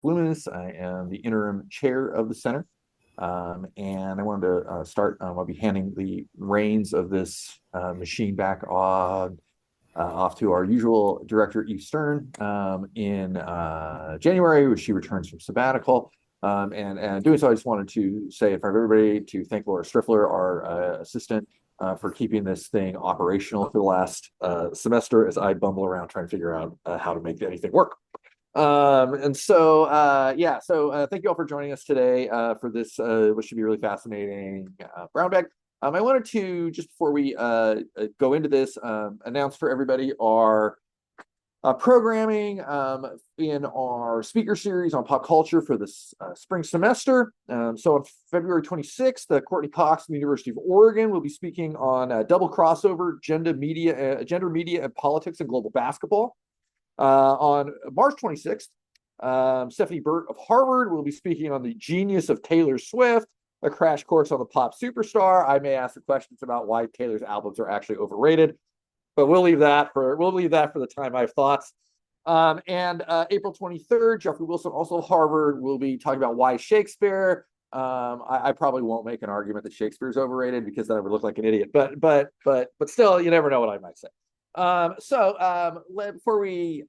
Loomis. I am the interim chair of the center. And I wanted to start. I'll be handing the reins of this machine back off to our usual director, Eve Stern, in January, when she returns from sabbatical. And doing so, I just wanted to say in front of everybody to thank Laura Striffler, our assistant, for keeping this thing operational for the last semester as I bumble around trying to figure out how to make anything work. So thank you all for joining us today for this, what should be really fascinating brown bag. I wanted to, just before we go into this, announce for everybody our programming in our speaker series on pop culture for this spring semester. So on February 26th, Courtney Cox from the University of Oregon will be speaking on double crossover, gender media and politics and global basketball. On March 26th, Stephanie Burt of Harvard will be speaking on the genius of Taylor Swift, a crash course on the pop superstar. I may ask the questions about why Taylor's albums are actually overrated, but we'll leave that for the time I have thoughts. And April 23rd, Jeffrey Wilson, also of Harvard, will be talking about why Shakespeare. I probably won't make an argument that Shakespeare is overrated because then I would look like an idiot. But still, you never know what I might say. Before we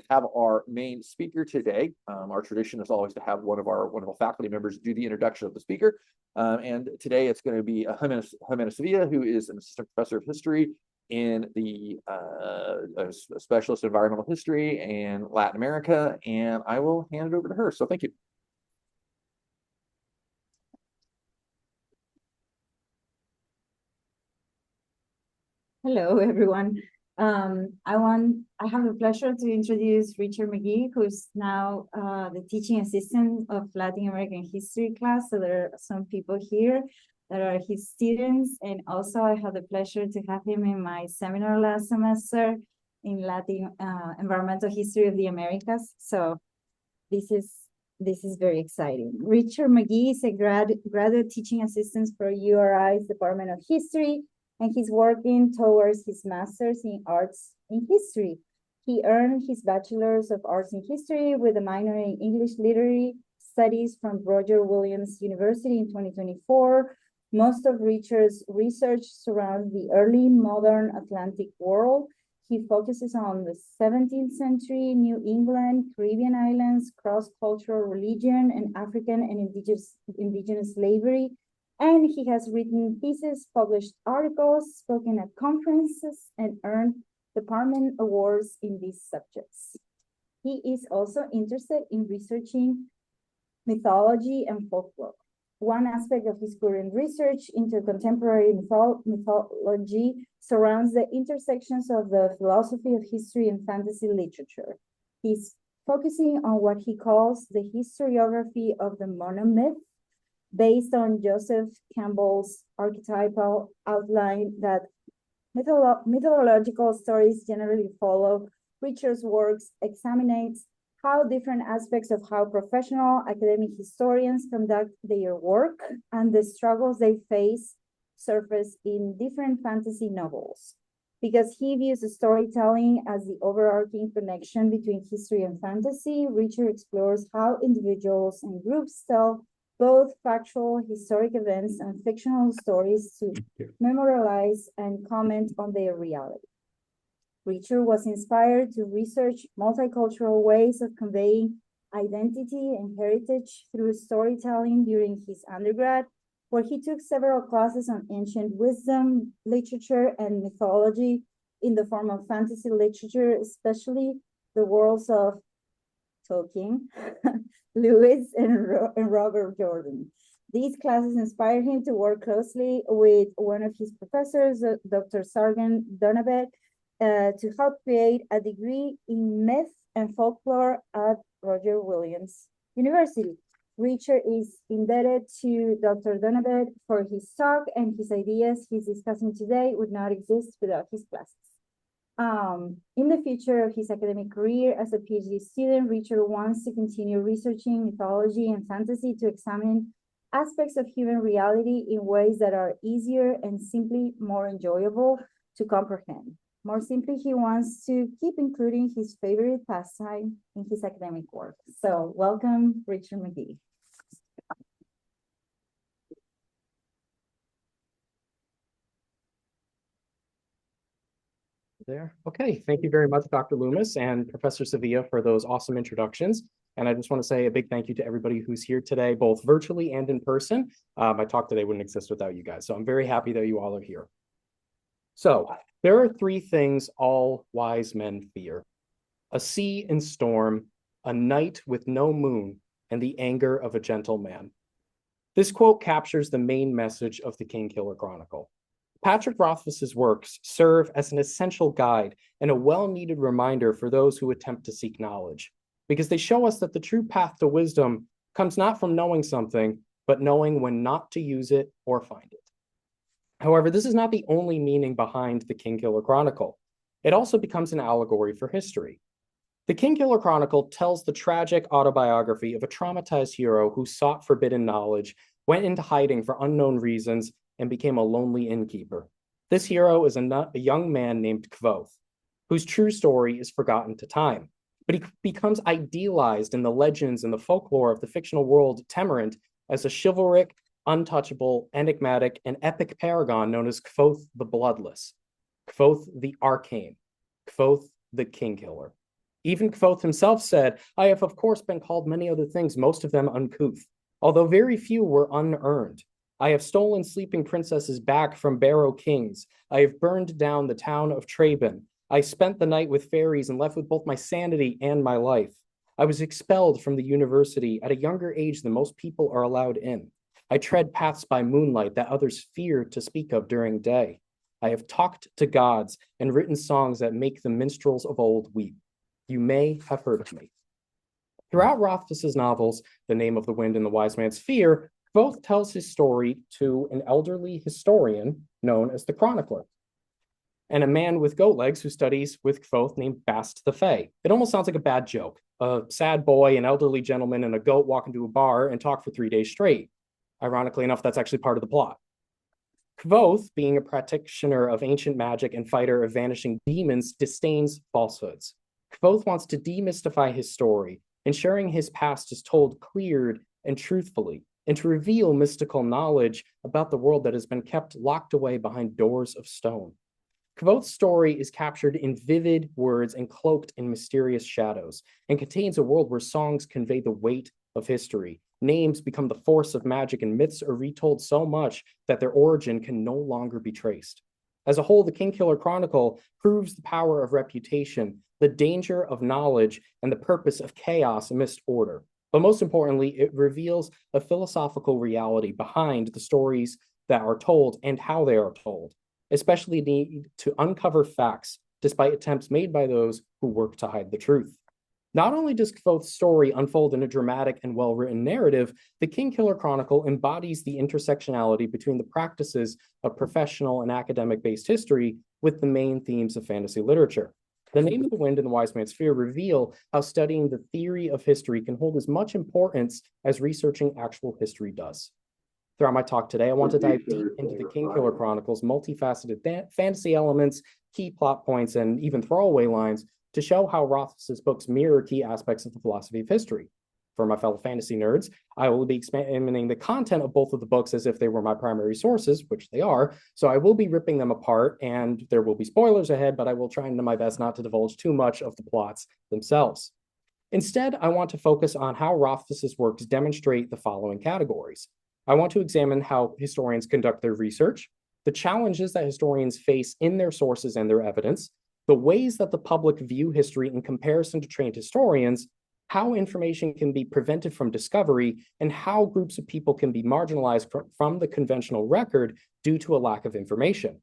have our main speaker today, our tradition is always to have one of our faculty members do the introduction of the speaker. And today it's going to be Jimena Sevilla, who is an assistant professor of history in the specialist in environmental history and Latin America. And I will hand it over to her. So thank you. Hello, everyone. I have the pleasure to introduce Richard McGee, who's now the teaching assistant of Latin American history class. So there are some people here that are his students. And also I had the pleasure to have him in my seminar last semester in Latin environmental history of the Americas. So this is very exciting. Richard McGee is a graduate teaching assistant for URI's Department of History, and he's working towards his master's in arts in history. He earned his bachelor's of arts in history with a minor in English literary studies from Roger Williams University in 2024. Most of Richard's research surrounds the early modern Atlantic world. He focuses on the 17th century, New England, Caribbean islands, cross-cultural religion, and African and indigenous slavery. And he has written pieces, published articles, spoken at conferences, and earned department awards in these subjects. He is also interested in researching mythology and folklore. One aspect of his current research into contemporary mythology surrounds the intersections of the philosophy of history and fantasy literature. He's focusing on what he calls the historiography of the monomyth, based on Joseph Campbell's archetypal outline that mythological stories generally follow. Richard's works examines how different aspects of how professional academic historians conduct their work and the struggles they face surface in different fantasy novels. Because he views storytelling as the overarching connection between history and fantasy, Richard explores how individuals and groups tell both factual historic events and fictional stories to memorialize and comment on their reality. Richard was inspired to research multicultural ways of conveying identity and heritage through storytelling during his undergrad, where he took several classes on ancient wisdom, literature, and mythology in the form of fantasy literature, especially the worlds of Tolkien, Lewis, and Robert Jordan. These classes inspired him to work closely with one of his professors, Dr. Sargon Donabet, to help create a degree in myth and folklore at Roger Williams University. Richard is indebted to Dr. Donabet for his talk, and his ideas he's discussing today would not exist without his classes. In the future of his academic career as a PhD student, Richard wants to continue researching mythology and fantasy to examine aspects of human reality in ways that are easier and simply more enjoyable to comprehend. More simply, he wants to keep including his favorite pastime in his academic work. So welcome, Richard McGee. There. Okay, thank you very much, Dr. Loomis and Professor Sevilla, for those awesome introductions. And I just want to say a big thank you to everybody who's here today, both virtually and in person. My talk today wouldn't exist without you guys, so I'm very happy that you all are here. So there are three things all wise men fear: a sea and storm, a night with no moon, and the anger of a gentle man. This quote captures the main message of the Kingkiller Chronicle. Patrick Rothfuss's works serve as an essential guide and a well-needed reminder for those who attempt to seek knowledge, because they show us that the true path to wisdom comes not from knowing something, but knowing when not to use it or find it. However, this is not the only meaning behind the Kingkiller Chronicle. It also becomes an allegory for history. The Kingkiller Chronicle tells the tragic autobiography of a traumatized hero who sought forbidden knowledge, went into hiding for unknown reasons, and became a lonely innkeeper. This hero is a young man named Kvothe, whose true story is forgotten to time, but he becomes idealized in the legends and the folklore of the fictional world Temerant as a chivalric, untouchable, enigmatic, and epic paragon known as Kvothe the Bloodless, Kvothe the Arcane, Kvothe the Kingkiller. Even Kvothe himself said, "I have of course been called many other things, most of them uncouth, although very few were unearned. I have stolen sleeping princesses back from barrow kings. I have burned down the town of Traben. I spent the night with fairies and left with both my sanity and my life. I was expelled from the university at a younger age than most people are allowed in. I tread paths by moonlight that others fear to speak of during day. I have talked to gods and written songs that make the minstrels of old weep. You may have heard of me." Throughout Rothfuss's novels, The Name of the Wind and The Wise Man's Fear, Kvothe tells his story to an elderly historian known as the Chronicler, and a man with goat legs who studies with Kvothe named Bast the Fey. It almost sounds like a bad joke. A sad boy, an elderly gentleman, and a goat walk into a bar and talk for 3 days straight. Ironically enough, that's actually part of the plot. Kvothe, being a practitioner of ancient magic and fighter of vanishing demons, disdains falsehoods. Kvothe wants to demystify his story, ensuring his past is told cleared and truthfully, and to reveal mystical knowledge about the world that has been kept locked away behind doors of stone. Kvothe's story is captured in vivid words and cloaked in mysterious shadows, and contains a world where songs convey the weight of history. Names become the force of magic, and myths are retold so much that their origin can no longer be traced. As a whole, the Kingkiller Chronicle proves the power of reputation, the danger of knowledge, and the purpose of chaos amidst order. But most importantly, it reveals a philosophical reality behind the stories that are told and how they are told, especially the need to uncover facts despite attempts made by those who work to hide the truth. Not only does Kvothe's story unfold in a dramatic and well-written narrative, the Kingkiller Chronicle embodies the intersectionality between the practices of professional and academic-based history with the main themes of fantasy literature. The Name of the Wind and The Wise Man's Fear reveal how studying the theory of history can hold as much importance as researching actual history does. Throughout my talk today, I want to dive deep into the Kingkiller Chronicle's multifaceted fantasy elements, key plot points, and even throwaway lines to show how Rothfuss's books mirror key aspects of the philosophy of history. For my fellow fantasy nerds, I will be examining the content of both of the books as if they were my primary sources, which they are, so I will be ripping them apart, and there will be spoilers ahead, but I will try my best not to divulge too much of the plots themselves. Instead, I want to focus on how Rothfuss's works demonstrate the following categories. I want to examine how historians conduct their research, the challenges that historians face in their sources and their evidence, the ways that the public view history in comparison to trained historians, how information can be prevented from discovery, and how groups of people can be marginalized from the conventional record due to a lack of information.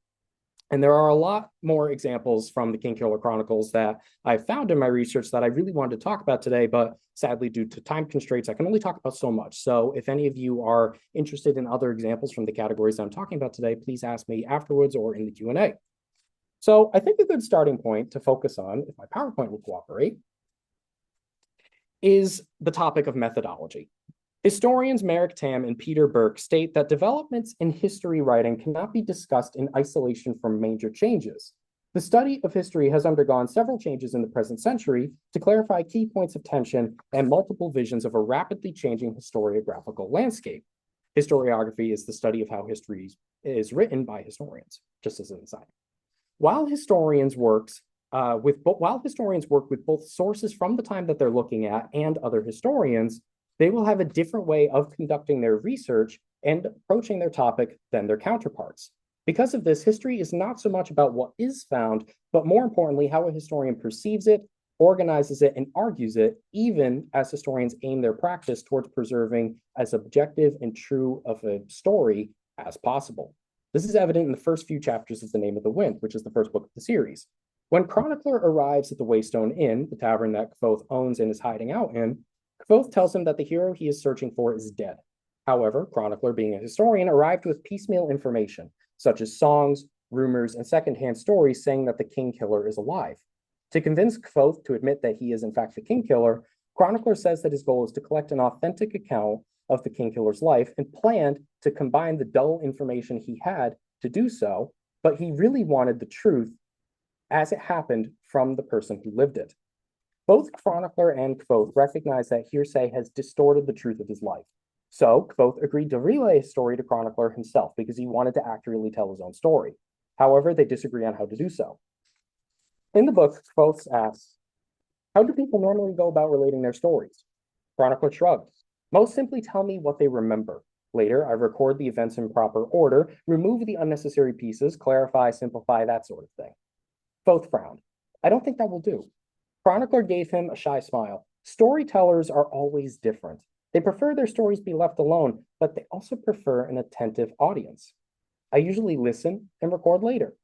And there are a lot more examples from the Kingkiller Chronicles that I found in my research that I really wanted to talk about today, but sadly, due to time constraints, I can only talk about so much. So if any of you are interested in other examples from the categories I'm talking about today, please ask me afterwards or in the Q&A. So I think a good starting point to focus on, if my PowerPoint will cooperate, is the topic of methodology. Historians Merrick Tam and Peter Burke state that developments in history writing cannot be discussed in isolation from major changes. The study of history has undergone several changes in the present century to clarify key points of tension and multiple visions of a rapidly changing historiographical landscape. Historiography is the study of how history is written by historians, just as an aside. While historians work with both sources from the time that they're looking at and other historians, they will have a different way of conducting their research and approaching their topic than their counterparts. Because of this, history is not so much about what is found, but more importantly, how a historian perceives it, organizes it, and argues it, even as historians aim their practice towards preserving as objective and true of a story as possible. This is evident in the first few chapters of The Name of the Wind, which is the first book of the series. When Chronicler arrives at the Waystone Inn, the tavern that Kvothe owns and is hiding out in, Kvothe tells him that the hero he is searching for is dead. However, Chronicler, being a historian, arrived with piecemeal information, such as songs, rumors, and secondhand stories saying that the Kingkiller is alive. To convince Kvothe to admit that he is in fact the Kingkiller, Chronicler says that his goal is to collect an authentic account of the Kingkiller's life and planned to combine the dull information he had to do so, but he really wanted the truth as it happened from the person who lived it. Both Chronicler and Kvothe recognize that hearsay has distorted the truth of his life. So Kvothe agreed to relay his story to Chronicler himself because he wanted to accurately tell his own story. However, they disagree on how to do so. In the book, Kvothe asks, "How do people normally go about relating their stories?" Chronicler shrugged. "Most simply tell me what they remember. Later, I record the events in proper order, remove the unnecessary pieces, clarify, simplify, that sort of thing." Kvothe frowned. "I don't think that will do." Chronicler gave him a shy smile. "Storytellers are always different. They prefer their stories be left alone, but they also prefer an attentive audience. I usually listen and record later.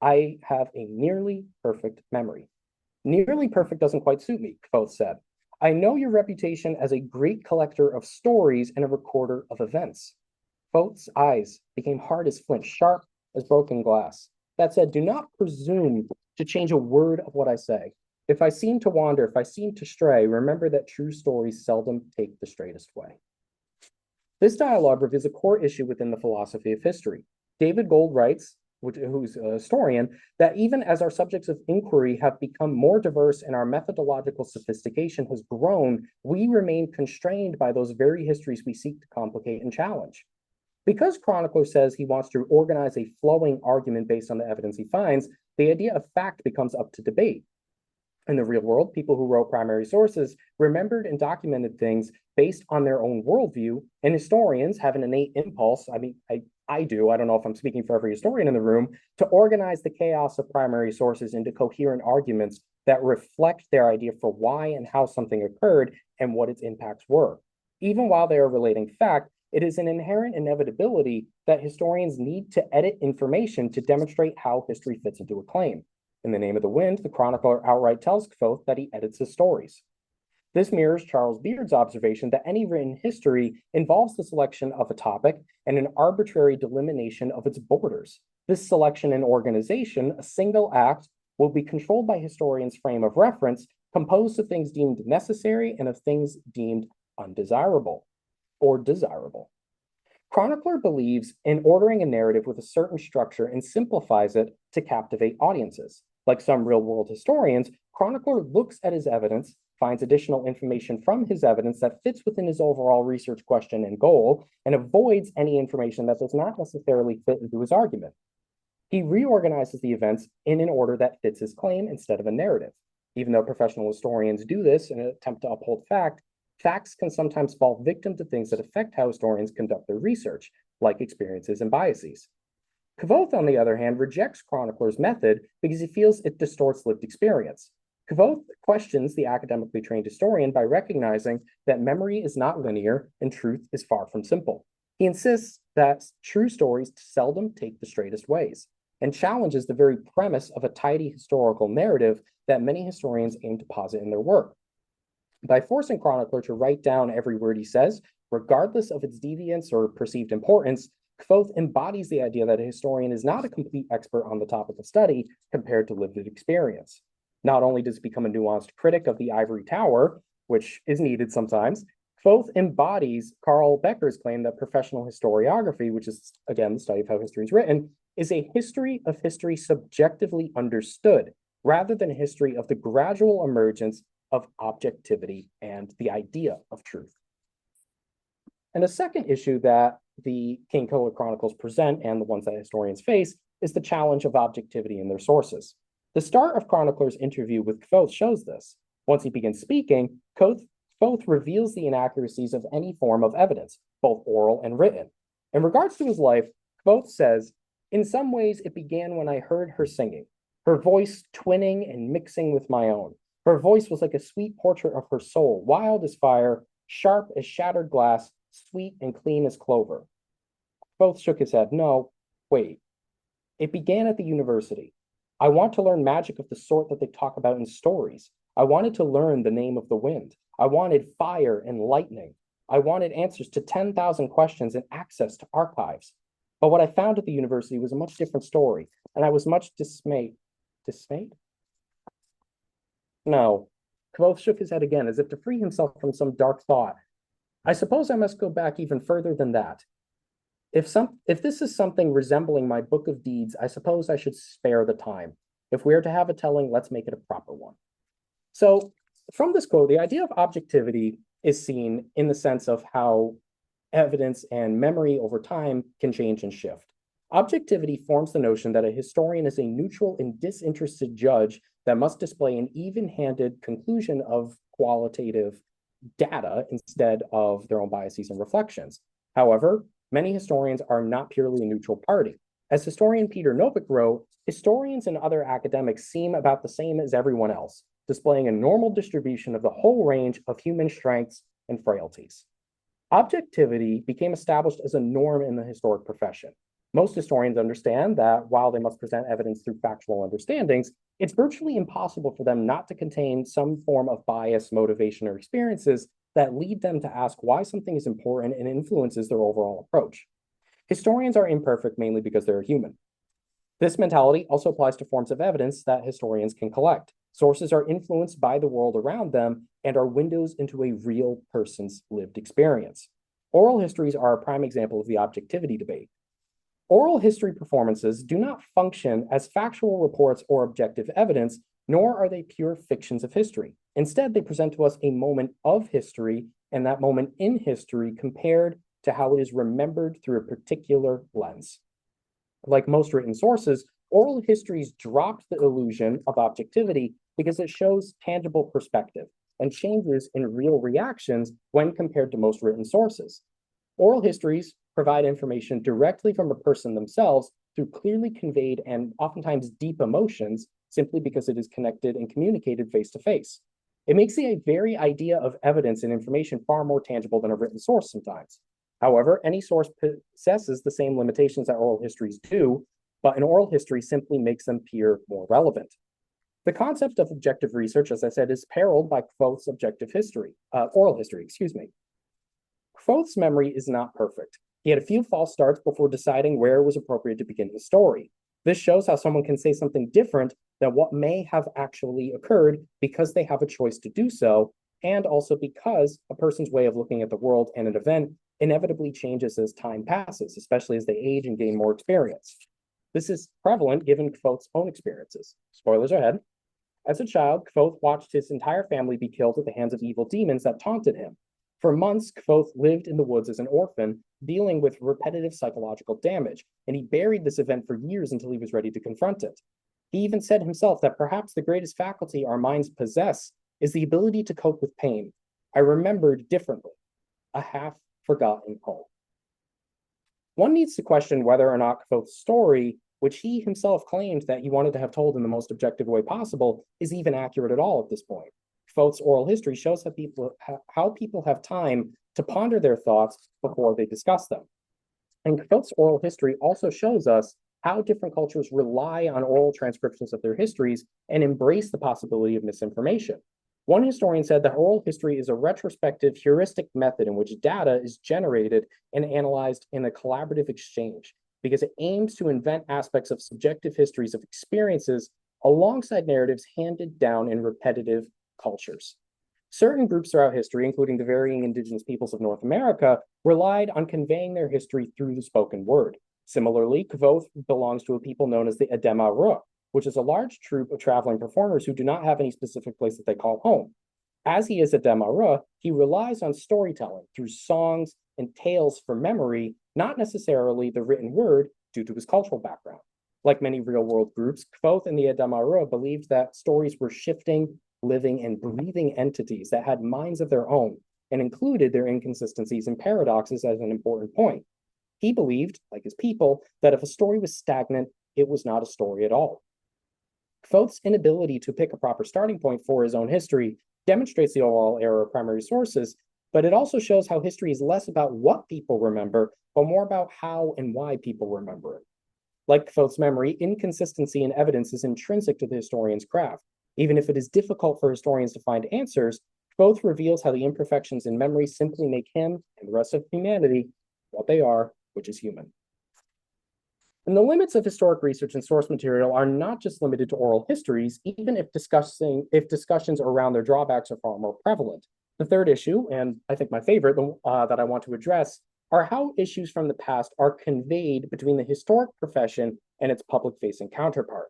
I have a nearly perfect memory." "Nearly perfect doesn't quite suit me," Kvothe said. "I know your reputation as a great collector of stories and a recorder of events." Kvothe's eyes became hard as flint, sharp as broken glass. "That said, do not presume to change a word of what I say. If I seem to wander, if I seem to stray, remember that true stories seldom take the straightest way." This dialogue reveals a core issue within the philosophy of history. David Gold writes, who's a historian, that even as our subjects of inquiry have become more diverse and our methodological sophistication has grown, we remain constrained by those very histories we seek to complicate and challenge. Because Chronicler says he wants to organize a flowing argument based on the evidence he finds, the idea of fact becomes up to debate. In the real world, people who wrote primary sources remembered and documented things based on their own worldview, and historians have an innate impulse, I do, I don't know if I'm speaking for every historian in the room, to organize the chaos of primary sources into coherent arguments that reflect their idea for why and how something occurred and what its impacts were. Even while they are relating fact, it is an inherent inevitability that historians need to edit information to demonstrate how history fits into a claim. In The Name of the Wind, the chronicler outright tells Kvothe that he edits his stories. This mirrors Charles Beard's observation that any written history involves the selection of a topic and an arbitrary delimitation of its borders. This selection and organization, a single act, will be controlled by historians' frame of reference, composed of things deemed necessary and of things deemed undesirable or desirable. Chronicler believes in ordering a narrative with a certain structure and simplifies it to captivate audiences. Like some real-world historians, Chronicler looks at his evidence, finds additional information from his evidence that fits within his overall research question and goal, and avoids any information that does not necessarily fit into his argument. He reorganizes the events in an order that fits his claim instead of a narrative. Even though professional historians do this in an attempt to uphold fact, facts can sometimes fall victim to things that affect how historians conduct their research, like experiences and biases. Kvothe, on the other hand, rejects Chronicler's method because he feels it distorts lived experience. Kvothe questions the academically trained historian by recognizing that memory is not linear and truth is far from simple. He insists that true stories seldom take the straightest ways, and challenges the very premise of a tidy historical narrative that many historians aim to posit in their work. By forcing Chronicler to write down every word he says, regardless of its deviance or perceived importance, Kvothe embodies the idea that a historian is not a complete expert on the topic of study compared to lived experience. Not only does he become a nuanced critic of the ivory tower, which is needed sometimes, Kvothe embodies Carl Becker's claim that professional historiography, which is, again, the study of how history is written, is a history of history subjectively understood, rather than a history of the gradual emergence of objectivity and the idea of truth. And a second issue that the Kingkiller Chronicles present, and the ones that historians face, is the challenge of objectivity in their sources. The start of Chronicler's interview with Kvothe shows this. Once he begins speaking, Kvothe reveals the inaccuracies of any form of evidence, both oral and written. In regards to his life, Kvothe says, "In some ways, it began when I heard her singing, her voice twinning and mixing with my own. Her voice was like a sweet portrait of her soul, wild as fire, sharp as shattered glass, sweet and clean as clover." Kvothe shook his head. "No, wait. It began at the university. I want to learn magic of the sort that they talk about in stories. I wanted to learn the name of the wind. I wanted fire and lightning. I wanted answers to 10,000 questions and access to archives. But what I found at the university was a much different story, and I was much dismayed." Dismayed? No. Kvothe shook his head again, as if to free himself from some dark thought. "I suppose I must go back even further than that. If this is something resembling my book of deeds, I suppose I should spare the time. If we are to have a telling, let's make it a proper one." So from this quote, the idea of objectivity is seen in the sense of how evidence and memory over time can change and shift. Objectivity forms the notion that a historian is a neutral and disinterested judge that must display an even-handed conclusion of qualitative data instead of their own biases and reflections. However, many historians are not purely a neutral party. As historian Peter Novick wrote, historians and other academics seem about the same as everyone else, displaying a normal distribution of the whole range of human strengths and frailties. Objectivity became established as a norm in the historic profession. Most historians understand that while they must present evidence through factual understandings, it's virtually impossible for them not to contain some form of bias, motivation, or experiences that lead them to ask why something is important and influences their overall approach. Historians are imperfect mainly because they're human. This mentality also applies to forms of evidence that historians can collect. Sources are influenced by the world around them and are windows into a real person's lived experience. Oral histories are a prime example of the objectivity debate. Oral history performances do not function as factual reports or objective evidence, nor are they pure fictions of history. Instead, they present to us a moment of history, and that moment in history compared to how it is remembered through a particular lens. Like most written sources, oral histories dropped the illusion of objectivity because it shows tangible perspective and changes in real reactions when compared to most written sources. Oral histories provide information directly from a person themselves through clearly conveyed and oftentimes deep emotions, simply because it is connected and communicated face to face. It makes the very idea of evidence and information far more tangible than a written source sometimes. However, any source possesses the same limitations that oral histories do, but an oral history simply makes them appear more relevant. The concept of objective research, as I said, is paralleled by Kvothe's oral history. Kvothe's memory is not perfect. He had a few false starts before deciding where it was appropriate to begin his story. This shows how someone can say something different than what may have actually occurred because they have a choice to do so, and also because a person's way of looking at the world and an event inevitably changes as time passes, especially as they age and gain more experience. This is prevalent given Kvothe's own experiences. Spoilers ahead. As a child, Kvothe watched his entire family be killed at the hands of evil demons that taunted him. For months, Kvothe lived in the woods as an orphan, dealing with repetitive psychological damage, and he buried this event for years until he was ready to confront it. He even said himself that perhaps the greatest faculty our minds possess is the ability to cope with pain. I remembered differently, a half-forgotten home. One needs to question whether or not Kvothe's story, which he himself claimed that he wanted to have told in the most objective way possible, is even accurate at all at this point. Kvothe's oral history shows how people have time to ponder their thoughts before they discuss them. And Kvothe's oral history also shows us how different cultures rely on oral transcriptions of their histories and embrace the possibility of misinformation. One historian said that oral history is a retrospective heuristic method in which data is generated and analyzed in a collaborative exchange, because it aims to invent aspects of subjective histories of experiences alongside narratives handed down in repetitive cultures. Certain groups throughout history, including the varying indigenous peoples of North America, relied on conveying their history through the spoken word. Similarly, Kvoth belongs to a people known as the Adema Ruh, which is a large troupe of traveling performers who do not have any specific place that they call home. As he is a Demarah, he relies on storytelling through songs and tales for memory, not necessarily the written word due to his cultural background. Like many real-world groups, Kvoth and the Demarah believed that stories were shifting, living, and breathing entities that had minds of their own and included their inconsistencies and paradoxes as an important point. He believed, like his people, that if a story was stagnant, it was not a story at all. Kvoth's inability to pick a proper starting point for his own history demonstrates the overall error of primary sources, but it also shows how history is less about what people remember, but more about how and why people remember it. Like Kvoth's memory, inconsistency in evidence is intrinsic to the historian's craft. Even if it is difficult for historians to find answers, Kvoth reveals how the imperfections in memory simply make him and the rest of humanity what they are, which is human. And the limits of historic research and source material are not just limited to oral histories, even if discussions around their drawbacks are far more prevalent. The third issue, and I think my favorite that I want to address, are how issues from the past are conveyed between the historic profession and its public-facing counterpart.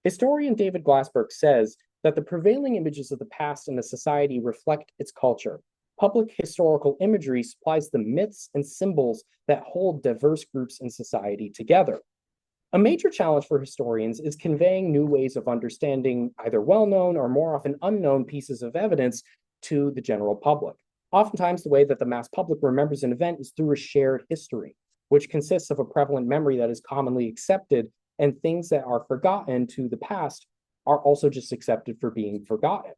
Historian David Glassberg says that the prevailing images of the past in a society reflect its culture. Public historical imagery supplies the myths and symbols that hold diverse groups in society together. A major challenge for historians is conveying new ways of understanding either well-known or more often unknown pieces of evidence to the general public. Oftentimes, the way that the mass public remembers an event is through a shared history, which consists of a prevalent memory that is commonly accepted, and things that are forgotten to the past are also just accepted for being forgotten.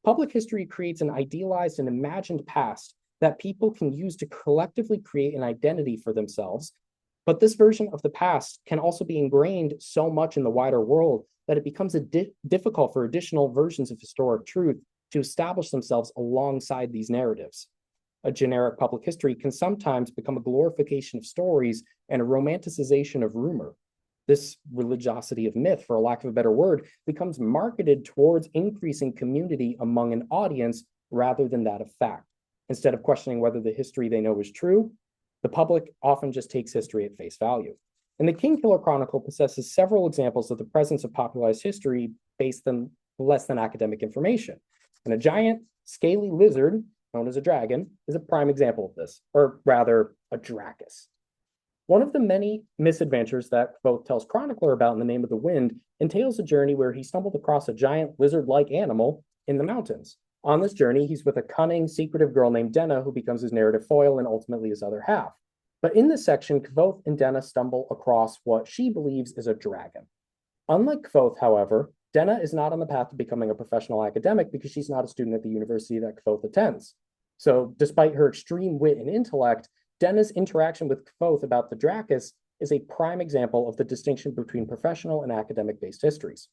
Public history creates an idealized and imagined past that people can use to collectively create an identity for themselves. But this version of the past can also be ingrained so much in the wider world that it becomes difficult for additional versions of historic truth to establish themselves alongside these narratives. A generic public history can sometimes become a glorification of stories and a romanticization of rumor. This religiosity of myth, for a lack of a better word, becomes marketed towards increasing community among an audience rather than that of fact. Instead of questioning whether the history they know is true, the public often just takes history at face value. And the Kingkiller Chronicle possesses several examples of the presence of popularized history based on less than academic information. And a giant, scaly lizard, known as a dragon, is a prime example of this, or rather, a Dracus. One of the many misadventures that Kvoth tells Chronicler about in The Name of the Wind entails a journey where he stumbled across a giant lizard-like animal in the mountains. On this journey, he's with a cunning, secretive girl named Denna, who becomes his narrative foil and ultimately his other half. But in this section, Kvoth and Denna stumble across what she believes is a dragon. Unlike Kvoth, however, Denna is not on the path to becoming a professional academic because she's not a student at the university that Kvoth attends. So despite her extreme wit and intellect, Denna's interaction with Kvoth about the Dracus is a prime example of the distinction between professional and academic-based histories.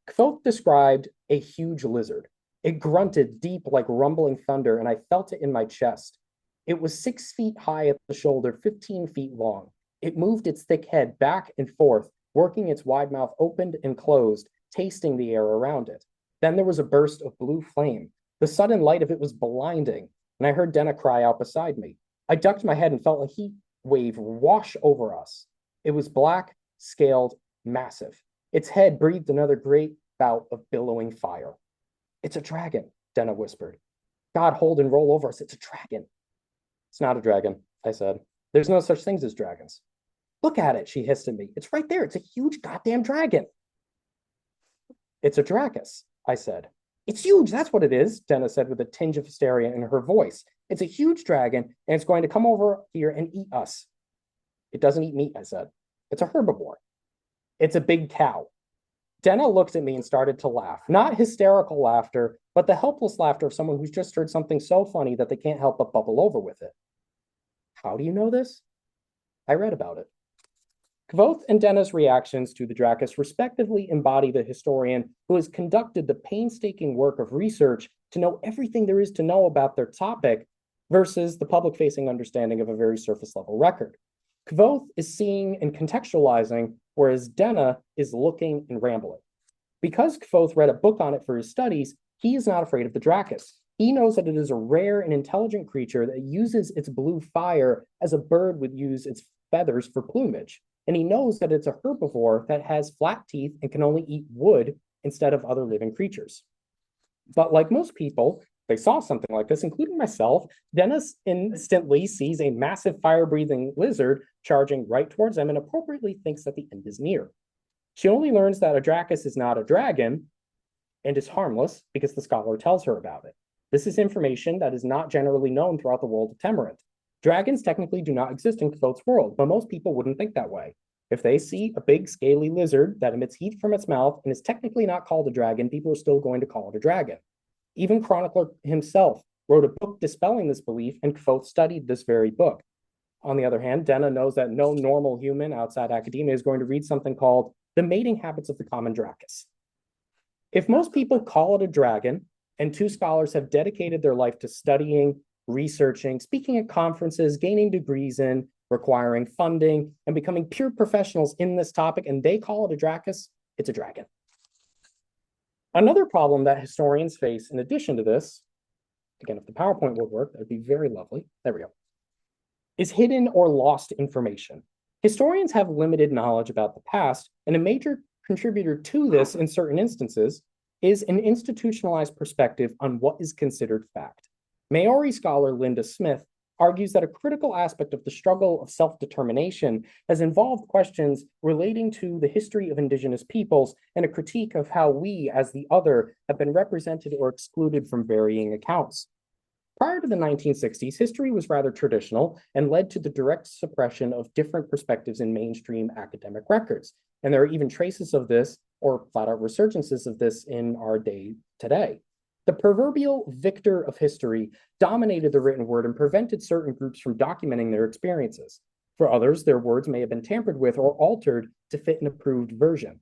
Kvoth described a huge lizard. It grunted deep like rumbling thunder, and I felt it in my chest. It was 6 feet high at the shoulder, 15 feet long. It moved its thick head back and forth, working its wide mouth opened and closed, tasting the air around it. Then there was a burst of blue flame. The sudden light of it was blinding, and I heard Denna cry out beside me. I ducked my head and felt a heat wave wash over us. It was black, scaled, massive. Its head breathed another great bout of billowing fire. It's a dragon, Denna whispered. God, hold and roll over us. It's a dragon. It's not a dragon, I said. There's no such things as dragons. Look at it, she hissed at me. It's right there. It's a huge goddamn dragon. It's a Dracus, I said. It's huge, that's what it is, Denna said with a tinge of hysteria in her voice. It's a huge dragon, and it's going to come over here and eat us. It doesn't eat meat, I said. It's a herbivore. It's a big cow. Denna looked at me and started to laugh. Not hysterical laughter, but the helpless laughter of someone who's just heard something so funny that they can't help but bubble over with it. How do you know this? I read about it. Kvoth and Denna's reactions to the Dracus respectively embody the historian who has conducted the painstaking work of research to know everything there is to know about their topic versus the public-facing understanding of a very surface-level record. Kvoth is seeing and contextualizing, whereas Denna is looking and rambling. Because Kvoth read a book on it for his studies, he is not afraid of the Dracus. He knows that it is a rare and intelligent creature that uses its blue fire as a bird would use its feathers for plumage, and he knows that it's a herbivore that has flat teeth and can only eat wood instead of other living creatures. But like most people, they saw something like this, including myself. Dennis instantly sees a massive fire-breathing lizard charging right towards him and appropriately thinks that the end is near. She only learns that a Dracus is not a dragon and is harmless because the scholar tells her about it. This is information that is not generally known throughout the world of Temerant. Dragons technically do not exist in Kvothe's world, but most people wouldn't think that way. If they see a big scaly lizard that emits heat from its mouth and is technically not called a dragon, people are still going to call it a dragon. Even Chronicler himself wrote a book dispelling this belief, and Kvothe studied this very book. On the other hand, Denna knows that no normal human outside academia is going to read something called The Mating Habits of the Common Dracus. If most people call it a dragon, and two scholars have dedicated their life to studying, researching, speaking at conferences, gaining degrees in, requiring funding, and becoming pure professionals in this topic, and they call it a Dracus, it's a dragon. Another problem that historians face in addition to this, again, if the PowerPoint would work, that'd be very lovely. There we go. Is hidden or lost information. Historians have limited knowledge about the past, and a major contributor to this in certain instances is an institutionalized perspective on what is considered fact. Maori scholar Linda Smith argues that a critical aspect of the struggle of self-determination has involved questions relating to the history of indigenous peoples and a critique of how we, as the other, have been represented or excluded from varying accounts. Prior to the 1960s, history was rather traditional and led to the direct suppression of different perspectives in mainstream academic records. And there are even traces of this, or flat-out resurgences of this, in our day today. The proverbial victor of history dominated the written word and prevented certain groups from documenting their experiences. For others, their words may have been tampered with or altered to fit an approved version.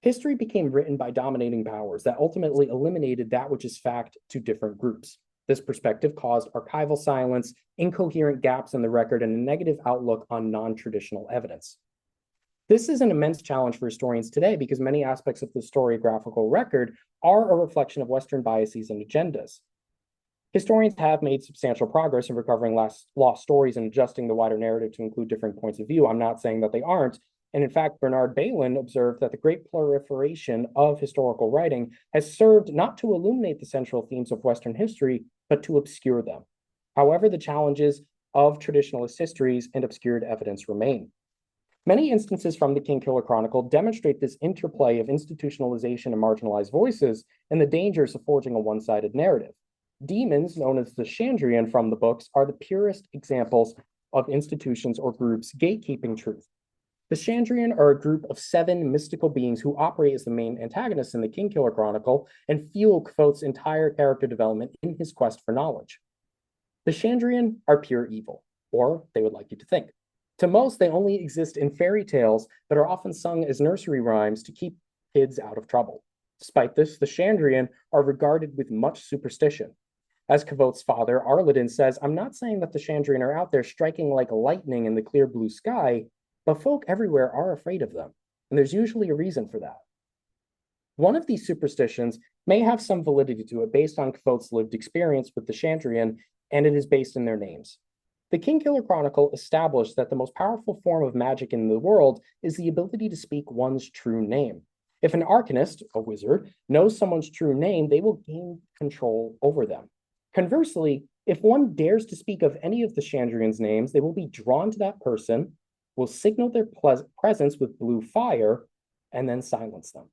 History became written by dominating powers that ultimately eliminated that which is fact to different groups. This perspective caused archival silence, incoherent gaps in the record, and a negative outlook on non-traditional evidence. This is an immense challenge for historians today because many aspects of the historiographical record are a reflection of Western biases and agendas. Historians have made substantial progress in recovering lost stories and adjusting the wider narrative to include different points of view. I'm not saying that they aren't. And in fact, Bernard Bailyn observed that the great proliferation of historical writing has served not to illuminate the central themes of Western history, but to obscure them. However, the challenges of traditionalist histories and obscured evidence remain. Many instances from the Kingkiller Chronicle demonstrate this interplay of institutionalization and marginalized voices and the dangers of forging a one-sided narrative. Demons, known as the Chandrian from the books, are the purest examples of institutions or groups gatekeeping truth. The Chandrian are a group of 7 mystical beings who operate as the main antagonists in the Kingkiller Chronicle and fuel Kvothe's entire character development in his quest for knowledge. The Chandrian are pure evil, or they would like you to think. To most, they only exist in fairy tales that are often sung as nursery rhymes to keep kids out of trouble. Despite this, the Chandrian are regarded with much superstition. As Kvothe's father, Arladin, says, I'm not saying that the Chandrian are out there striking like lightning in the clear blue sky, but folk everywhere are afraid of them, and there's usually a reason for that. One of these superstitions may have some validity to it based on Kvothe's lived experience with the Chandrian, and it is based in their names. The Kingkiller Chronicle established that the most powerful form of magic in the world is the ability to speak one's true name. If an arcanist, a wizard, knows someone's true name, they will gain control over them. Conversely, if one dares to speak of any of the Chandrian's names, they will be drawn to that person, will signal their presence with blue fire, and then silence them.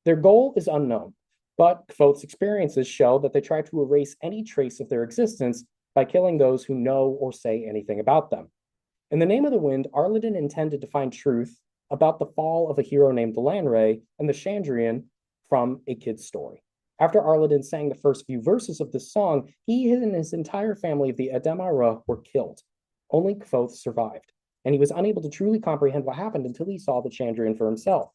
Their goal is unknown, but Kvothe's experiences show that they try to erase any trace of their existence by killing those who know or say anything about them. In the name of the wind, Arladin intended to find truth about the fall of a hero named Delanray and the Chandrian from a kid's story. After Arladin sang the first few verses of this song, he and his entire family of the Ademara were killed. Only Kvothe survived, and he was unable to truly comprehend what happened until he saw the Chandrian for himself.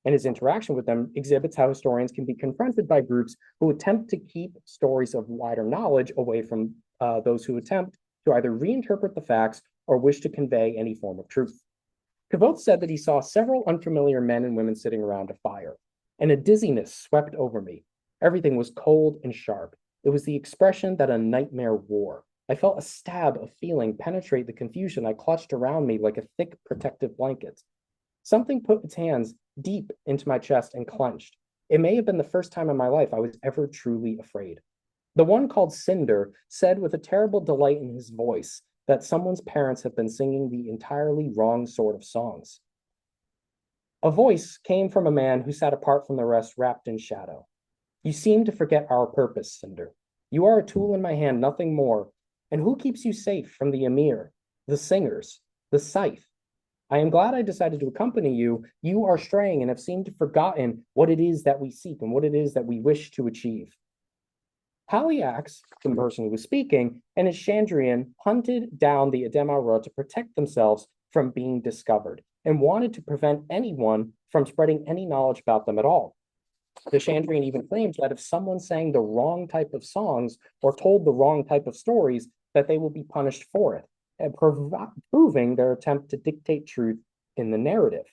And his interaction with them exhibits how historians can be confronted by groups who attempt to keep stories of wider knowledge away from those who attempt to either reinterpret the facts or wish to convey any form of truth. Kvothe said that he saw several unfamiliar men and women sitting around a fire, and a dizziness swept over me. Everything was cold and sharp. It was the expression that a nightmare wore. I felt a stab of feeling penetrate the confusion I clutched around me like a thick protective blanket. Something put its hands deep into my chest and clenched. It may have been the first time in my life I was ever truly afraid. The one called Cinder said with a terrible delight in his voice that someone's parents had been singing the entirely wrong sort of songs. A voice came from a man who sat apart from the rest, wrapped in shadow. You seem to forget our purpose, Cinder. You are a tool in my hand, nothing more. And who keeps you safe from the Emir, the singers, the scythe? I am glad I decided to accompany you. You are straying and have seemed to have forgotten what it is that we seek and what it is that we wish to achieve. Haliax, the person who was speaking, and his Chandrian hunted down the Ademara to protect themselves from being discovered and wanted to prevent anyone from spreading any knowledge about them at all. The Chandrian even claims that if someone sang the wrong type of songs or told the wrong type of stories, that they will be punished for it, and proving their attempt to dictate truth in the narrative.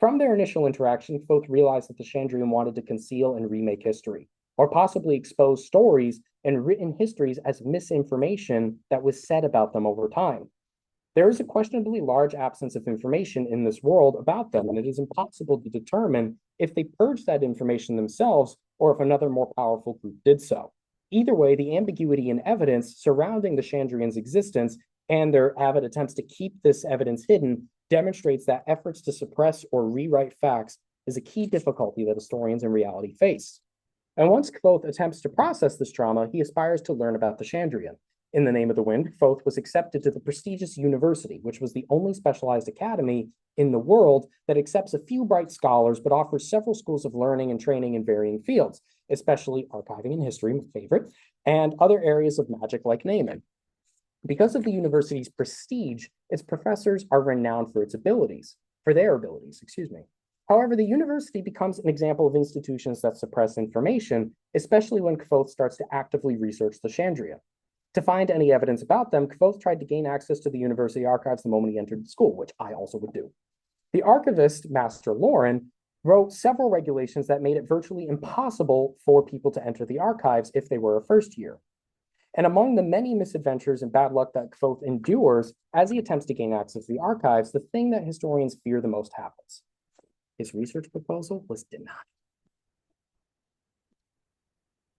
From their initial interaction, both realized that the Chandrian wanted to conceal and remake history, or possibly expose stories and written histories as misinformation that was said about them over time. There is a questionably large absence of information in this world about them, and it is impossible to determine if they purged that information themselves or if another more powerful group did so. Either way, the ambiguity in evidence surrounding the Chandrian's existence and their avid attempts to keep this evidence hidden demonstrates that efforts to suppress or rewrite facts is a key difficulty that historians in reality face. And once Kvothe attempts to process this trauma, he aspires to learn about the Chandrian. In the name of the wind, Kvothe was accepted to the prestigious university, which was the only specialized academy in the world that accepts a few bright scholars but offers several schools of learning and training in varying fields, especially archiving and history, my favorite, and other areas of magic like naming. Because of the university's prestige, its professors are renowned for their abilities, excuse me. However, the university becomes an example of institutions that suppress information, especially when Kvothe starts to actively research the Chandria. To find any evidence about them, Kvothe tried to gain access to the university archives the moment he entered the school, which I also would do. The archivist, Master Lauren, wrote several regulations that made it virtually impossible for people to enter the archives if they were a first year. And among the many misadventures and bad luck that Kvothe endures as he attempts to gain access to the archives, the thing that historians fear the most happens. His research proposal was denied.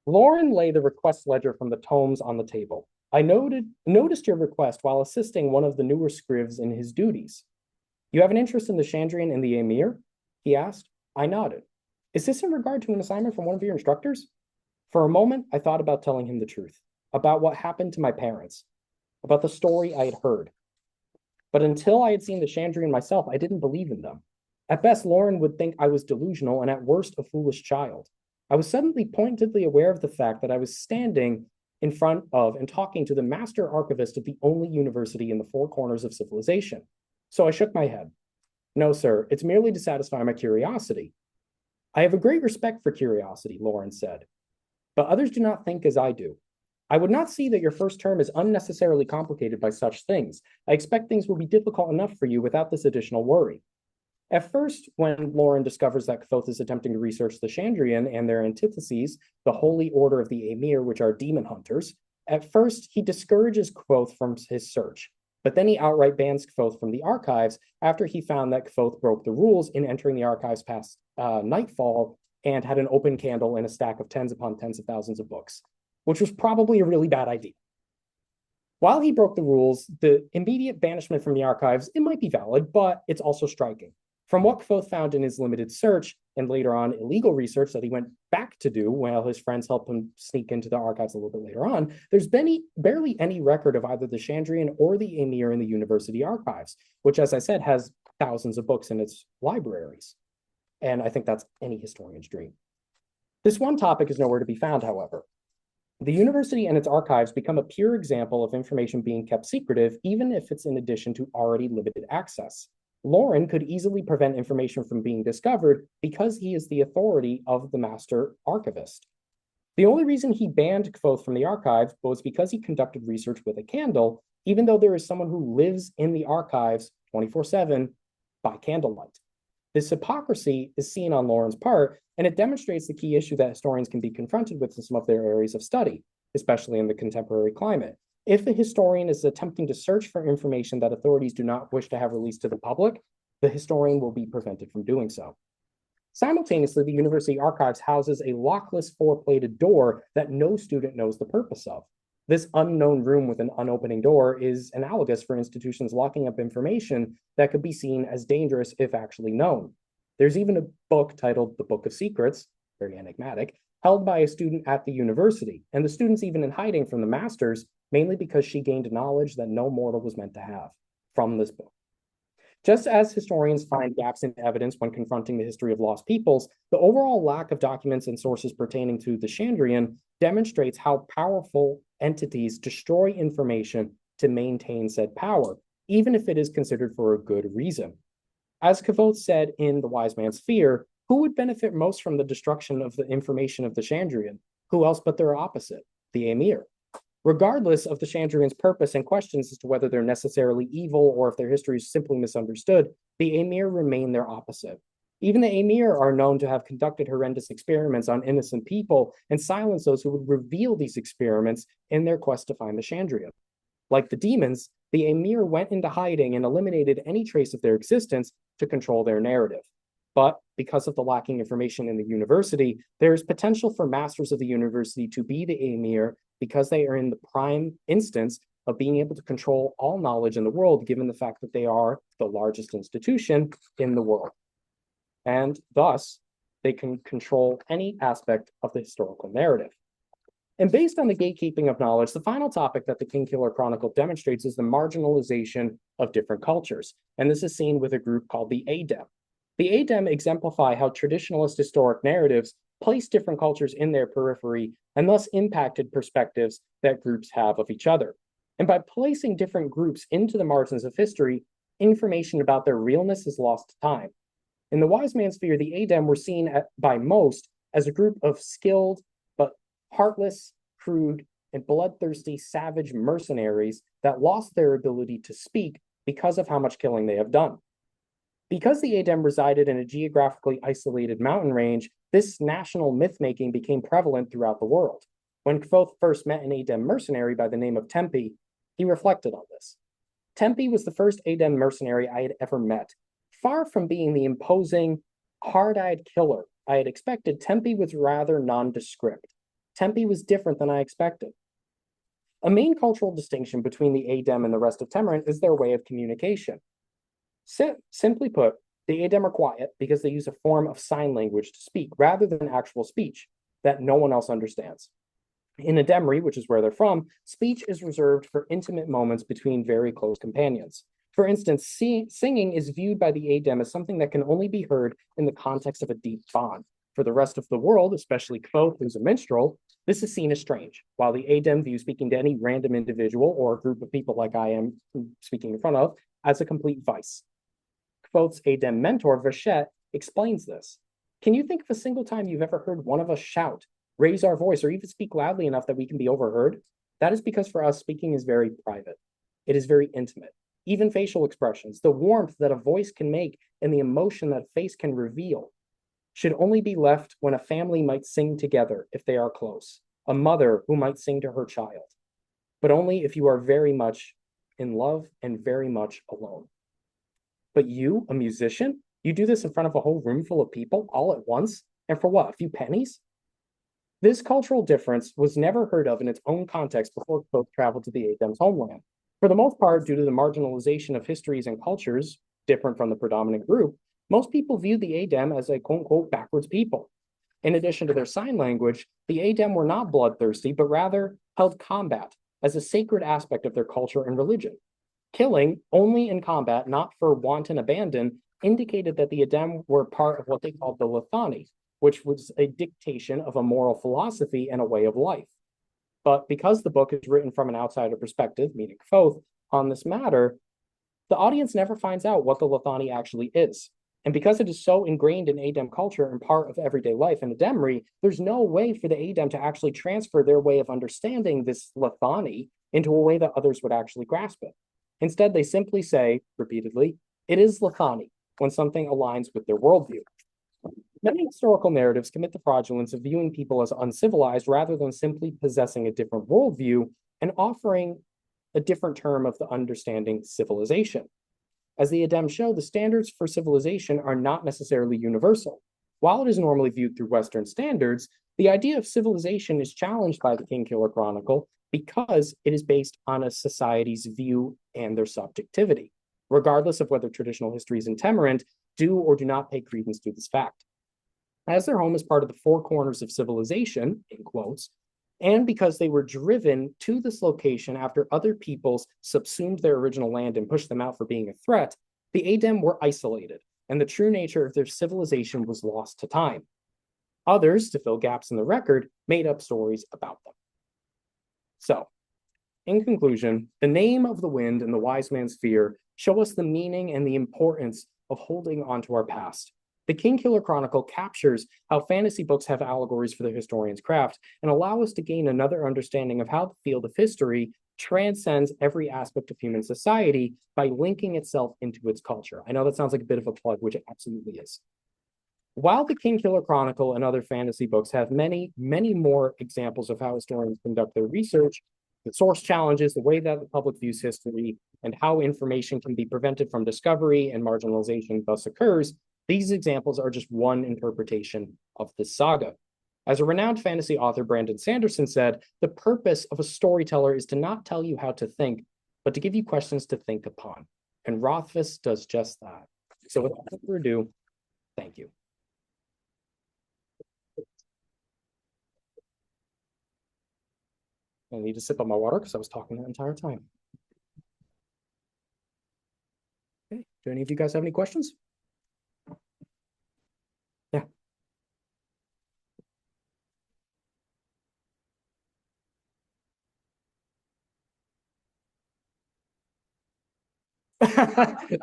Lauren laid the request ledger from the tomes on the table. I noticed your request while assisting one of the newer scrivs in his duties. You have an interest in the Chandrian and the Emir? He asked. I nodded. Is this in regard to an assignment from one of your instructors? For a moment, I thought about telling him the truth, about what happened to my parents, about the story I had heard. But until I had seen the Chandrian myself, I didn't believe in them. At best, Lauren would think I was delusional and at worst, a foolish child. I was suddenly pointedly aware of the fact that I was standing in front of and talking to the master archivist of the only university in the four corners of civilization. So I shook my head. No, sir, it's merely to satisfy my curiosity. I have a great respect for curiosity, Lauren said, but others do not think as I do. I would not see that your first term is unnecessarily complicated by such things. I expect things will be difficult enough for you without this additional worry. At first, when Lauren discovers that Kvothe is attempting to research the Chandrian and their antitheses, the Holy Order of the Emir, which are demon hunters, at first he discourages Kvothe from his search, but then he outright bans Kvothe from the archives after he found that Kvothe broke the rules in entering the archives past nightfall and had an open candle and a stack of tens upon tens of thousands of books, which was probably a really bad idea. While he broke the rules, the immediate banishment from the archives, it might be valid, but it's also striking. From what Kvothe found in his limited search, and later on illegal research that he went back to do while his friends helped him sneak into the archives a little bit later on, there's barely any record of either the Chandrian or the Emir in the university archives, which, as I said, has thousands of books in its libraries. And I think that's any historian's dream. This one topic is nowhere to be found, however. The university and its archives become a pure example of information being kept secretive, even if it's in addition to already limited access. Lauren could easily prevent information from being discovered because he is the authority of the master archivist. The only reason he banned Kvothe from the archives was because he conducted research with a candle, even though there is someone who lives in the archives 24/7 by candlelight. This hypocrisy is seen on Lauren's part, and it demonstrates the key issue that historians can be confronted with in some of their areas of study, especially in the contemporary climate. If a historian is attempting to search for information that authorities do not wish to have released to the public, the historian will be prevented from doing so. Simultaneously, the university archives houses a lockless four-plated door that no student knows the purpose of. This unknown room with an unopening door is analogous for institutions locking up information that could be seen as dangerous if actually known. There's even a book titled The Book of Secrets, very enigmatic, held by a student at the university, and the student's even in hiding from the masters, mainly because she gained knowledge that no mortal was meant to have from this book. Just as historians find gaps in evidence when confronting the history of lost peoples, the overall lack of documents and sources pertaining to the Chandrian demonstrates how powerful entities destroy information to maintain said power, even if it is considered for a good reason. As Kvothe said in The Wise Man's Fear, who would benefit most from the destruction of the information of the Chandrian? Who else but their opposite, the Emir? Regardless of the Chandrian's purpose and questions as to whether they're necessarily evil or if their history is simply misunderstood, the Emir remain their opposite. Even the Emir are known to have conducted horrendous experiments on innocent people and silenced those who would reveal these experiments in their quest to find the Chandrian. Like the demons, the Emir went into hiding and eliminated any trace of their existence to control their narrative. But because of the lacking information in the university, there is potential for masters of the university to be the Emir because they are in the prime instance of being able to control all knowledge in the world, given the fact that they are the largest institution in the world. And thus, they can control any aspect of the historical narrative. And based on the gatekeeping of knowledge, the final topic that the Kingkiller Chronicle demonstrates is the marginalization of different cultures. And this is seen with a group called the Adem. The Adem exemplify how traditionalist historic narratives place different cultures in their periphery and thus impacted perspectives that groups have of each other. And by placing different groups into the margins of history, information about their realness is lost to time. In The Wise Man's Fear, the Adem were seen by most as a group of skilled but heartless, crude, and bloodthirsty savage mercenaries that lost their ability to speak because of how much killing they have done. Because the Adem resided in a geographically isolated mountain range, this national myth-making became prevalent throughout the world. When Kvothe first met an Adem mercenary by the name of Tempi, he reflected on this. Tempi was the first Adem mercenary I had ever met. Far from being the imposing, hard-eyed killer I had expected, Tempi was rather nondescript. Tempi was different than I expected. A main cultural distinction between the Adem and the rest of Temerant is their way of communication. Simply put, the Adem are quiet because they use a form of sign language to speak rather than actual speech that no one else understands. In Ademri, which is where they're from, speech is reserved for intimate moments between very close companions. For instance, singing is viewed by the Adem as something that can only be heard in the context of a deep bond. For the rest of the world, especially Kvothe, who's a minstrel, this is seen as strange, while the Adem view speaking to any random individual or a group of people like I am speaking in front of as a complete vice. Kvothe's Adem mentor, Vachette, explains this. Can you think of a single time you've ever heard one of us shout, raise our voice, or even speak loudly enough that we can be overheard? That is because for us, speaking is very private. It is very intimate. Even facial expressions, the warmth that a voice can make and the emotion that a face can reveal should only be left when a family might sing together if they are close, a mother who might sing to her child, but only if you are very much in love and very much alone. But you, a musician, you do this in front of a whole room full of people all at once, and for what, a few pennies? This cultural difference was never heard of in its own context before Kvothe traveled to the Adem's homeland. For the most part, due to the marginalization of histories and cultures different from the predominant group, most people viewed the Adem as a quote-unquote backwards people. In addition to their sign language, the Adem were not bloodthirsty, but rather held combat as a sacred aspect of their culture and religion. Killing only in combat, not for wanton abandon, indicated that the Adem were part of what they called the Lithani, which was a dictation of a moral philosophy and a way of life. But because the book is written from an outsider perspective, meaning Kvothe, on this matter, the audience never finds out what the Lithani actually is. And because it is so ingrained in Adem culture and part of everyday life in Ademri, there's no way for the Adem to actually transfer their way of understanding this Lithani into a way that others would actually grasp it. Instead, they simply say, repeatedly, it is Lithani, when something aligns with their worldview. Many historical narratives commit the fraudulence of viewing people as uncivilized rather than simply possessing a different worldview and offering a different term of the understanding civilization. As the Adem show, the standards for civilization are not necessarily universal. While it is normally viewed through Western standards, the idea of civilization is challenged by the Kingkiller Chronicle because it is based on a society's view and their subjectivity, regardless of whether traditional histories in Temerant do or do not pay credence to this fact. As their home is part of the four corners of civilization, in quotes, and because they were driven to this location after other peoples subsumed their original land and pushed them out for being a threat, the Adem were isolated, and the true nature of their civilization was lost to time. Others, to fill gaps in the record, made up stories about them. So, in conclusion, the name of the wind and the wise man's fear show us the meaning and the importance of holding onto our past. The Kingkiller Chronicle captures how fantasy books have allegories for the historian's craft and allow us to gain another understanding of how the field of history transcends every aspect of human society by linking itself into its culture. I know that sounds like a bit of a plug, which it absolutely is. While the Kingkiller Chronicle and other fantasy books have many, many more examples of how historians conduct their research, the source challenges, the way that the public views history, and how information can be prevented from discovery and marginalization thus occurs, these examples are just one interpretation of this saga. As a renowned fantasy author, Brandon Sanderson, said, the purpose of a storyteller is to not tell you how to think, but to give you questions to think upon. And Rothfuss does just that. So without further ado, thank you. I need to sip on my water because I was talking the entire time. Okay, do any of you guys have any questions? Yeah.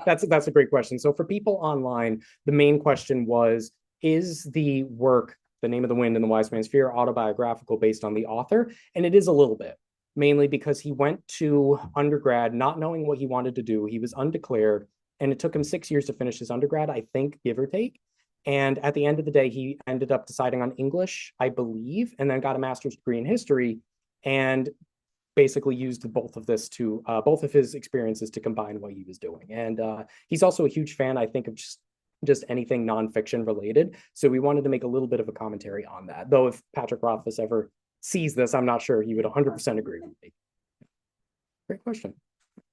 That's a great question. So for people online, the main question was, is the work, The Name of the Wind and the Wise Man's Fear, autobiographical based on the author? And it is a little bit, mainly because he went to undergrad not knowing what he wanted to do. He was undeclared, and it took him 6 years to finish his undergrad, I think, give or take. And at the end of the day, he ended up deciding on English, I believe, and then got a master's degree in history, and basically used both of his experiences to combine what he was doing. And he's also a huge fan, I think, of just anything nonfiction related. So we wanted to make a little bit of a commentary on that. Though if Patrick Rothfuss ever sees this, I'm not sure he would 100% agree with me. Great question.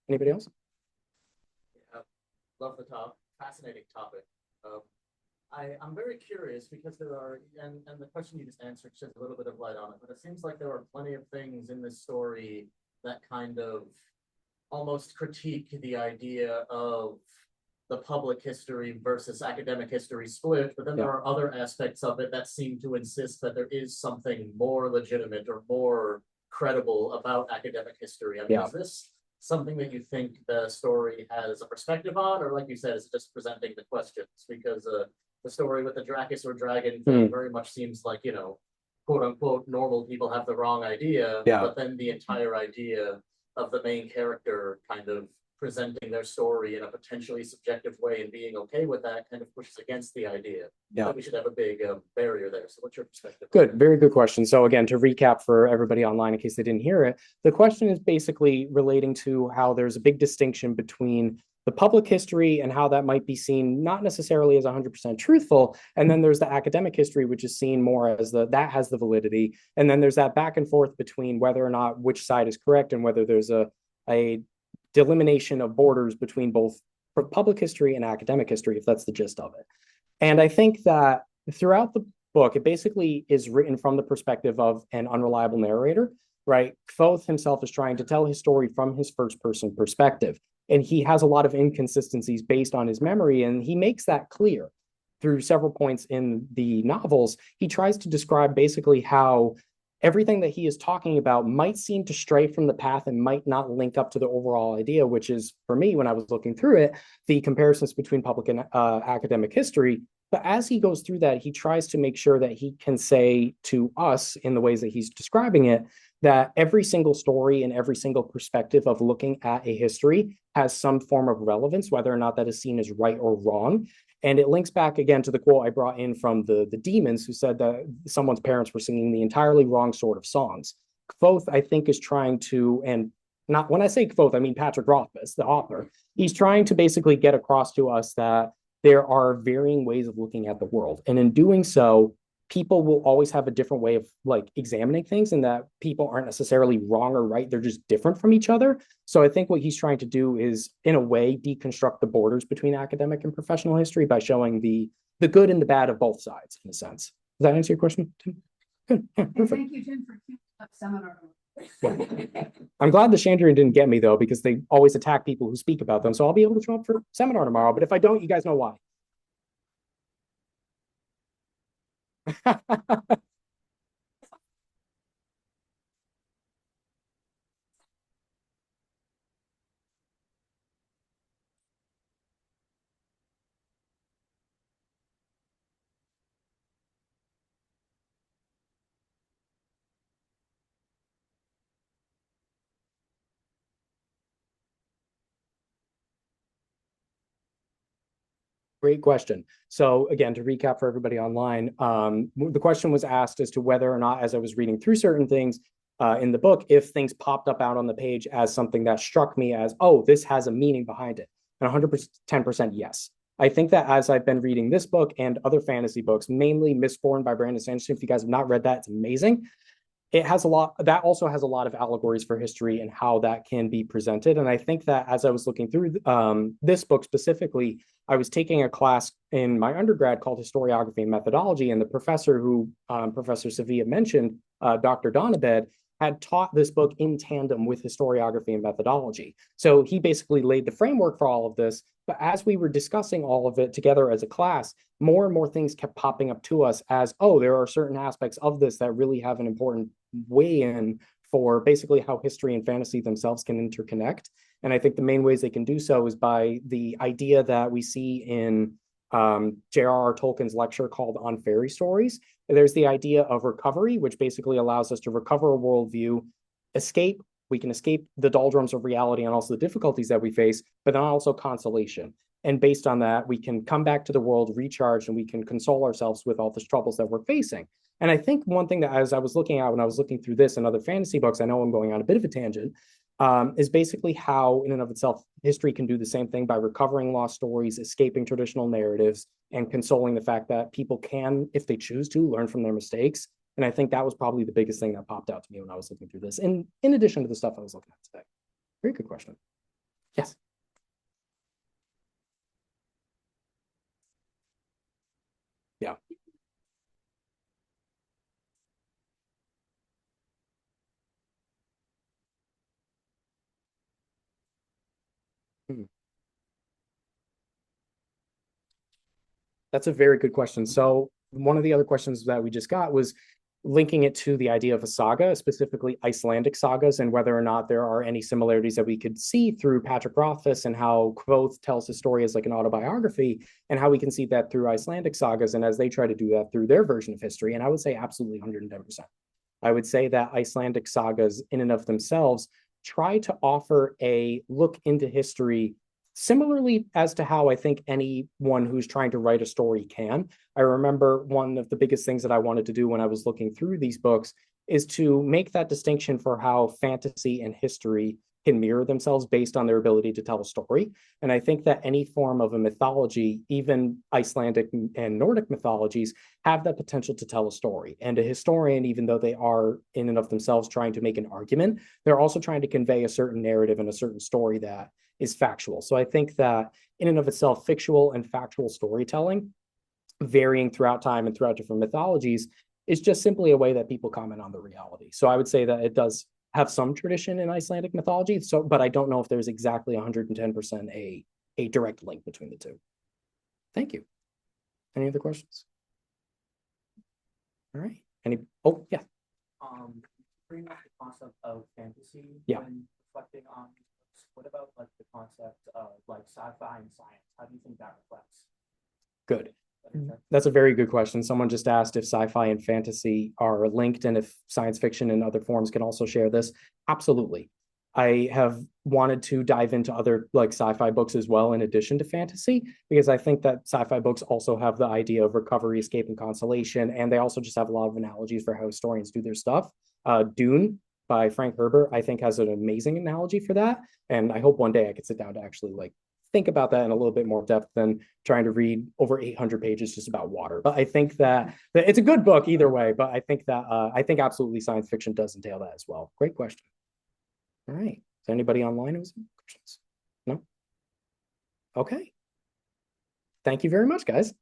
Anybody else? Yeah, love the fascinating topic. I'm very curious because there are, and the question you just answered sheds a little bit of light on it, but it seems like there are plenty of things in this story that kind of almost critique the idea of the public history versus academic history split, but then there are other aspects of it that seem to insist that there is something more legitimate or more credible about academic history. I mean, is this something that you think the story has a perspective on, or like you said, is it just presenting the questions? Because the story with the Drakis or dragon thing very much seems like, you know, quote unquote, normal people have the wrong idea, but then the entire idea of the main character kind of presenting their story in a potentially subjective way and being okay with that kind of pushes against the idea that we should have a big barrier there. So what's your perspective? Good, very good question. So again, to recap for everybody online in case they didn't hear it, the question is basically relating to how there's a big distinction between the public history and how that might be seen not necessarily as 100% truthful, and then there's the academic history, which is seen more as that has the validity, and then there's that back and forth between whether or not which side is correct and whether there's a delimitation of borders between both public history and academic history, if that's the gist of it. And I think that throughout the book, it basically is written from the perspective of an unreliable narrator, right? Kvothe himself is trying to tell his story from his first-person perspective. And he has a lot of inconsistencies based on his memory, and he makes that clear through several points in the novels. He tries to describe basically how everything that he is talking about might seem to stray from the path and might not link up to the overall idea, which is, for me, when I was looking through it, the comparisons between public and academic history. But as he goes through that, he tries to make sure that he can say to us, in the ways that he's describing it, that every single story and every single perspective of looking at a history has some form of relevance, whether or not that is seen as right or wrong. And it links back again to the quote I brought in from the demons, who said that someone's parents were singing the entirely wrong sort of songs. Kvothe, I think, is trying to, and not when I say Kvothe, I mean Patrick Rothfuss, the author. He's trying to basically get across to us that there are varying ways of looking at the world. And in doing so, people will always have a different way of like examining things, and that people aren't necessarily wrong or right. They're just different from each other. So I think what he's trying to do is, in a way, deconstruct the borders between academic and professional history by showing the good and the bad of both sides, in a sense. Does that answer your question, Tim? Good. Yeah, perfect. Thank you, Tim, for keeping up seminar. Well, I'm glad the Chandrian didn't get me, though, because they always attack people who speak about them. So I'll be able to show up for seminar tomorrow. But if I don't, you guys know why. Great question. So again, to recap for everybody online, the question was asked as to whether or not, as I was reading through certain things in the book, if things popped up out on the page as something that struck me as, oh, this has a meaning behind it. And 110% yes. I think that as I've been reading this book and other fantasy books, mainly Mistborn by Brandon Sanderson, if you guys have not read that, it's amazing. It has a lot, that also has a lot of allegories for history and how that can be presented. And I think that as I was looking through this book specifically, I was taking a class in my undergrad called Historiography and Methodology, and the professor who Professor Sevilla mentioned, Dr. Donabed, had taught this book in tandem with historiography and methodology. So he basically laid the framework for all of this. But as we were discussing all of it together as a class, more and more things kept popping up to us as, oh, there are certain aspects of this that really have an important weigh in for basically how history and fantasy themselves can interconnect. And I think the main ways they can do so is by the idea that we see in J.R.R. Tolkien's lecture called On Fairy Stories. There's the idea of recovery, which basically allows us to recover a worldview, escape. We can escape the doldrums of reality and also the difficulties that we face, but then also consolation. And based on that, we can come back to the world recharged, and we can console ourselves with all the troubles that we're facing. And I think one thing that as I was looking at when I was looking through this and other fantasy books, I know I'm going on a bit of a tangent, is basically how in and of itself, history can do the same thing by recovering lost stories, escaping traditional narratives, and consoling the fact that people can, if they choose to, learn from their mistakes. And I think that was probably the biggest thing that popped out to me when I was looking through this, in addition to the stuff I was looking at today. Very good question. Yes. Yeah. That's a very good question. So one of the other questions that we just got was linking it to the idea of a saga, specifically Icelandic sagas, and whether or not there are any similarities that we could see through Patrick Rothfuss and how Kvothe tells his story as like an autobiography, and how we can see that through Icelandic sagas and as they try to do that through their version of history. And I would say absolutely 110%. I would say that Icelandic sagas in and of themselves try to offer a look into history similarly as to how I think anyone who's trying to write a story can. I remember one of the biggest things that I wanted to do when I was looking through these books is to make that distinction for how fantasy and history can mirror themselves based on their ability to tell a story. And I think that any form of a mythology, even Icelandic and Nordic mythologies, have that potential to tell a story. And a historian, even though they are in and of themselves trying to make an argument, they're also trying to convey a certain narrative and a certain story that is factual. So I think that in and of itself, fictional and factual storytelling, varying throughout time and throughout different mythologies, is just simply a way that people comment on the reality. So I would say that it does have some tradition in Icelandic mythology, so, but I don't know if there's exactly 110% a direct link between the two. Thank you. Any other questions? All right. Oh, yeah. Bring up the concept of fantasy. Yeah. When reflecting on what about like the concept of like sci-fi and science? How do you think that reflects? Good. That's a very good question. Someone just asked if sci-fi and fantasy are linked and if science fiction and other forms can also share this. Absolutely. I have wanted to dive into other like sci-fi books as well, in addition to fantasy, because I think that sci-fi books also have the idea of recovery, escape, and consolation. And they also just have a lot of analogies for how historians do their stuff. Dune by Frank Herbert, I think has an amazing analogy for that. And I hope one day I could sit down to actually like think about that in a little bit more depth than trying to read over 800 pages just about water. But I think that it's a good book either way, but I think that I think absolutely science fiction does entail that as well. Great question. All right. Is there anybody online who has questions? No? Okay. Thank you very much, guys.